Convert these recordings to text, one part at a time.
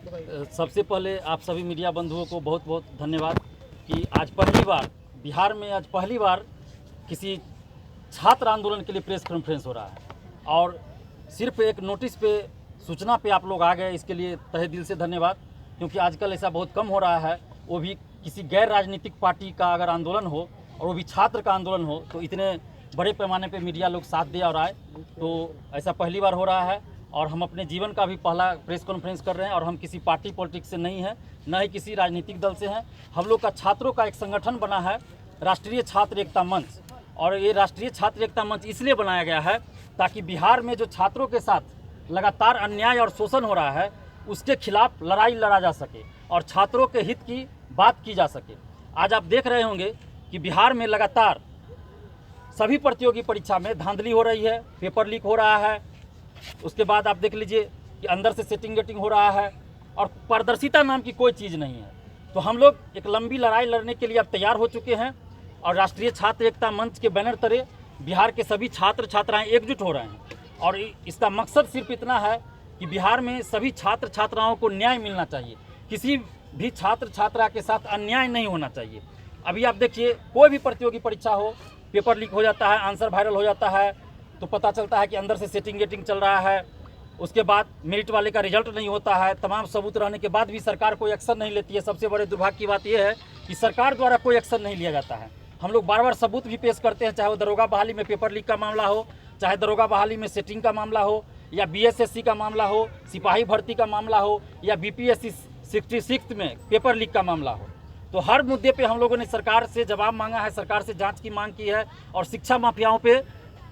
सबसे पहले आप सभी मीडिया बंधुओं को बहुत बहुत धन्यवाद कि आज पहली बार बिहार में किसी छात्र आंदोलन के लिए प्रेस कॉन्फ्रेंस हो रहा है और सिर्फ एक नोटिस पे सूचना पे आप लोग आ गए, इसके लिए तहे दिल से धन्यवाद। क्योंकि आजकल ऐसा बहुत कम हो रहा है, वो भी किसी गैर राजनीतिक पार्टी का अगर आंदोलन हो और वो भी छात्र का आंदोलन हो तो इतने बड़े पैमाने पे मीडिया लोग साथ दे और आए। तो ऐसा पहली बार हो रहा है और हम अपने जीवन का भी पहला प्रेस कॉन्फ्रेंस कर रहे हैं और हम किसी पार्टी पॉलिटिक्स से नहीं हैं, न ही किसी राजनीतिक दल से हैं। हम लोग का छात्रों का एक संगठन बना है राष्ट्रीय छात्र एकता मंच, और ये राष्ट्रीय छात्र एकता मंच इसलिए बनाया गया है ताकि बिहार में जो छात्रों के साथ लगातार अन्याय और शोषण हो रहा है उसके खिलाफ लड़ाई लड़ा जा सके और छात्रों के हित की बात की जा सके। आज आप देख रहे होंगे कि बिहार में लगातार सभी प्रतियोगी परीक्षा में धांधली हो रही है, पेपर लीक हो रहा है, उसके बाद आप देख लीजिए कि अंदर से सेटिंग गेटिंग हो रहा है और पारदर्शिता नाम की कोई चीज़ नहीं है। तो हम लोग एक लंबी लड़ाई लड़ने के लिए अब तैयार हो चुके हैं और राष्ट्रीय छात्र एकता मंच के बैनर तले बिहार के सभी छात्र छात्राएं एकजुट हो रहे हैं और इसका मकसद सिर्फ इतना है कि बिहार में सभी छात्र छात्राओं को न्याय मिलना चाहिए, किसी भी छात्र छात्रा के साथ अन्याय नहीं होना चाहिए। अभी आप देखिए कोई भी प्रतियोगी परीक्षा हो, पेपर लीक हो जाता है, आंसर वायरल हो जाता है तो पता चलता है कि अंदर से सेटिंग गेटिंग चल रहा है, उसके बाद मेरिट वाले का रिजल्ट नहीं होता है, तमाम सबूत रहने के बाद भी सरकार कोई एक्शन नहीं लेती है। सबसे बड़े दुर्भाग्य की बात यह है कि सरकार द्वारा कोई एक्शन नहीं लिया जाता है। हम लोग बार बार सबूत भी पेश करते हैं, चाहे वो दरोगा बहाली में पेपर लीक का मामला हो, चाहे दरोगा बहाली में सेटिंग का मामला हो, या बीएसएससी का मामला हो, सिपाही भर्ती का मामला हो, या बीपीएससी 66 में पेपर लीक का मामला हो। तो हर मुद्दे पे हम लोगों ने सरकार से जवाब मांगा है, सरकार से जांच की मांग की है और शिक्षा माफियाओं पे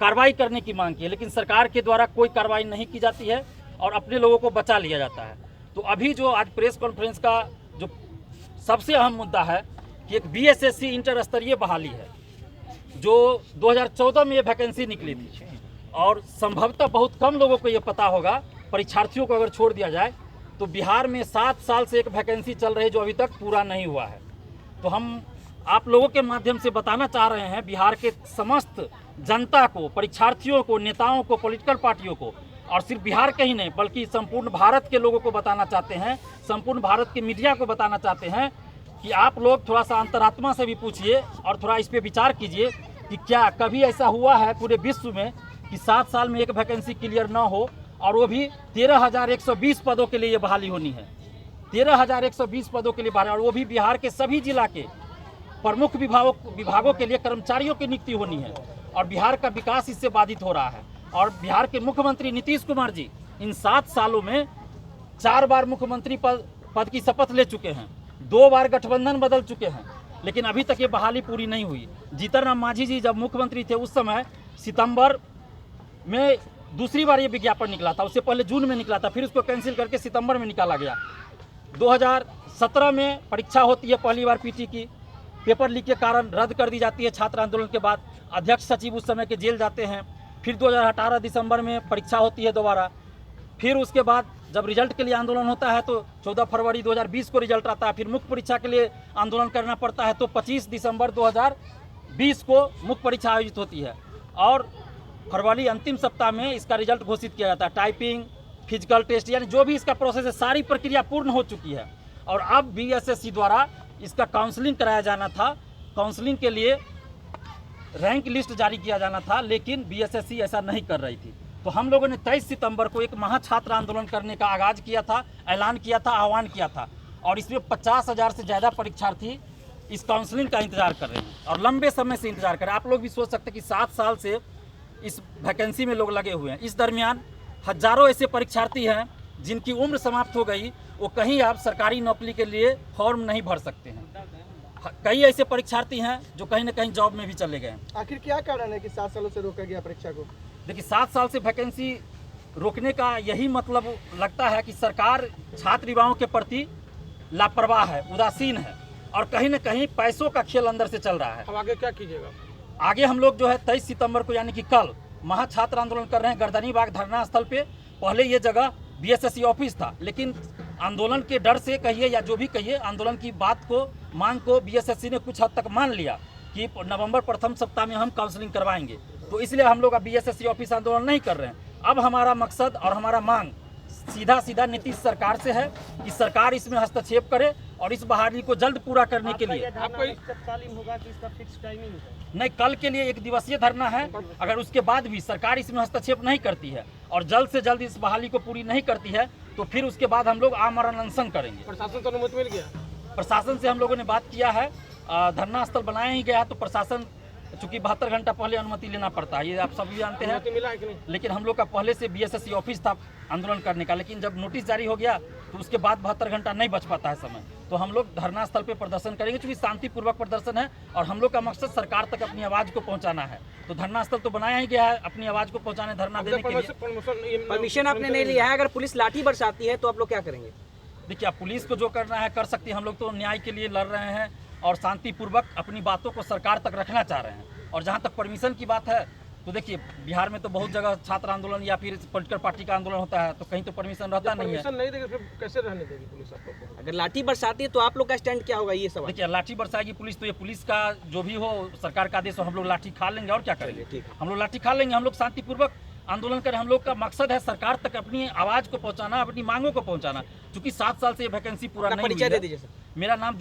कार्रवाई करने की मांग की है, लेकिन सरकार के द्वारा कोई कार्रवाई नहीं की जाती है और अपने लोगों को बचा लिया जाता है। तो अभी जो आज प्रेस कॉन्फ्रेंस का जो सबसे अहम मुद्दा है कि एक बीएसएससी इंटर स्तरीय बहाली है जो 2014 में ये वैकेंसी निकली थी और संभवतः बहुत कम लोगों को ये पता होगा, परीक्षार्थियों को अगर छोड़ दिया जाए तो बिहार में 7 साल से एक वैकेंसी चल रही है जो अभी तक पूरा नहीं हुआ है। तो हम आप लोगों के माध्यम से बताना चाह रहे हैं बिहार के समस्त जनता को, परीक्षार्थियों को, नेताओं को, पॉलिटिकल पार्टियों को, और सिर्फ बिहार के ही नहीं बल्कि संपूर्ण भारत के लोगों को बताना चाहते हैं, संपूर्ण भारत के मीडिया को बताना चाहते हैं कि आप लोग थोड़ा सा अंतरात्मा से भी पूछिए और थोड़ा इस पर विचार कीजिए कि क्या कभी ऐसा हुआ है पूरे विश्व में कि 7 साल में एक वैकेंसी क्लियर ना हो और वो भी 13,120 पदों के लिए ये बहाली होनी है। 13,120 पदों के लिए बहाली, और वो भी बिहार के सभी जिला के प्रमुख विभागों के लिए कर्मचारियों की नियुक्ति होनी है और बिहार का विकास इससे बाधित हो रहा है। और बिहार के मुख्यमंत्री नीतीश कुमार जी इन 7 सालों में 4 बार मुख्यमंत्री पद की शपथ ले चुके हैं, 2 बार गठबंधन बदल चुके हैं, लेकिन अभी तक ये बहाली पूरी नहीं हुई। जीतन राम मांझी जी जब मुख्यमंत्री थे उस समय सितंबर में दूसरी बार ये विज्ञापन निकला था, उससे पहले जून में निकला था, फिर उसको कैंसिल करके सितंबर में निकाला गया। 2017 में परीक्षा होती है पहली बार पीटी की, पेपर लीक के कारण रद्द कर दी जाती है छात्र आंदोलन के बाद, अध्यक्ष सचिव उस समय के जेल जाते हैं। फिर 2018 दिसंबर में परीक्षा होती है दोबारा, फिर उसके बाद जब रिजल्ट के लिए आंदोलन होता है तो 14 फरवरी 2020 को रिजल्ट आता है, फिर मुख्य परीक्षा के लिए आंदोलन करना पड़ता है तो 25 दिसंबर 2020 को मुख्य परीक्षा आयोजित होती है और फरवरी अंतिम सप्ताह में इसका रिजल्ट घोषित किया जाता है। टाइपिंग, फिजिकल टेस्ट, यानी जो भी इसका प्रोसेस है सारी प्रक्रिया पूर्ण हो चुकी है और अब बीएसएससी द्वारा इसका काउंसलिंग कराया जाना था, काउंसलिंग के लिए रैंक लिस्ट जारी किया जाना था, लेकिन बीएसएससी ऐसा नहीं कर रही थी। तो हम लोगों ने 23 सितंबर को एक महाछात्र आंदोलन करने का आगाज किया था, ऐलान किया था, आह्वान किया था और इसमें 50,000 से ज़्यादा परीक्षार्थी इस काउंसलिंग का इंतजार कर रहे हैं और लंबे समय से इंतजार कर रहे हैं। आप लोग भी सोच सकते हैं कि 7 साल से इस वैकेंसी में लोग लगे हुए हैं। इस दरमियान हजारों ऐसे परीक्षार्थी हैं जिनकी उम्र समाप्त हो गई, वो कहीं आप सरकारी नौकरी के लिए फॉर्म नहीं भर सकते हैं। कई ऐसे परीक्षार्थी हैं जो कहीं ना कहीं जॉब में भी चले गए। आखिर क्या कारण है कि 7 सालों से रोका गया परीक्षा को? देखिए 7 साल से वैकेंसी रोकने का यही मतलब लगता है कि सरकार छात्र युवाओं के प्रति लापरवाह है, उदासीन है और कहीं ना कहीं पैसों का खेल अंदर से चल रहा है। अब आगे क्या कीजिएगा? आगे हम लोग जो है 23 सितंबर को यानी कि कल महाछात्र आंदोलन कर रहे हैं गर्दनी बाग धरना स्थल पे। पहले ये जगह बीएसएससी ऑफिस था, लेकिन आंदोलन के डर से कहिए या जो भी कहिए, आंदोलन की बात को, मांग को बीएसएससी ने कुछ हद तक मान लिया कि नवंबर प्रथम सप्ताह में हम काउंसलिंग करवाएंगे, तो इसलिए हम लोग अब बीएसएससी ऑफिस आंदोलन नहीं कर रहे हैं। अब हमारा मकसद और हमारा मांग सीधा सीधा नीतीश सरकार से है कि सरकार इसमें हस्तक्षेप करे और इस बहाली को जल्द पूरा करने के लिए। आपको तत्कालीन होगा कि इसका फिक्स टाइमिंग है? नहीं, कल के लिए 1 दिवसीय धरना है। अगर उसके बाद भी सरकार इसमें हस्तक्षेप नहीं करती है और जल्द से जल्द इस बहाली को पूरी नहीं करती है तो फिर उसके बाद हम लोग आमरण अनशन करेंगे। प्रशासन से अनुमति मिल गया? प्रशासन से हम लोगों ने बात किया है, धरना स्थल बनाया ही गया है, तो प्रशासन चूंकि 72 घंटा पहले अनुमति लेना पड़ता है, ये आप सभी जानते हैं। अनुमति मिला है कि नहीं? लेकिन हम लोग का पहले से बीएसएससी ऑफिस था आंदोलन करने का, लेकिन जब नोटिस जारी हो गया तो उसके बाद 72 घंटा नहीं बच पाता है समय, तो हम लोग धरना स्थल पे प्रदर्शन करेंगे। चूंकि शांतिपूर्वक प्रदर्शन है और हम लोग का मकसद सरकार तक अपनी आवाज़ को पहुंचाना है, तो धरना स्थल तो बनाया ही गया है अपनी आवाज़ को पहुंचाने, धरना देने के लिए। परमिशन आपने नहीं लिया है, अगर पुलिस लाठी बरसाती है तो आप लोग क्या करेंगे? देखिए, अब पुलिस को जो करना है कर सकती है, हम लोग तो न्याय के लिए लड़ रहे हैं और शांतिपूर्वक अपनी बातों को सरकार तक रखना चाह रहे हैं। और जहाँ तक परमिशन की बात है तो देखिए, बिहार में तो बहुत जगह छात्र आंदोलन या फिर पॉलिटिकल पार्टी का आंदोलन होता है, तो कहीं तो परमिशन रहता नहीं है। परमिशन नहीं देगी फिर कैसे रहने देगी पुलिस आपको? अगर लाठी बरसाती है तो आप लोग का स्टैंड क्या होगा, ये सवाल? देखिए, लाठी बरसाएगी पुलिस तो ये पुलिस का जो भी हो, सरकार का आदेश हो, हम लोग लाठी खा लेंगे और क्या करेंगे। ठीक है। हम लोग लाठी खा लेंगे, हम लोग शांतिपूर्वक आंदोलन करें। हम लोग का मकसद है सरकार तक अपनी आवाज़ को पहुंचाना, अपनी मांगों को पहुंचाना। चूंकि 7 साल से ये वैकेंसी पूरा नहीं हुई परिचय दे है। दीजिए सर। मेरा नाम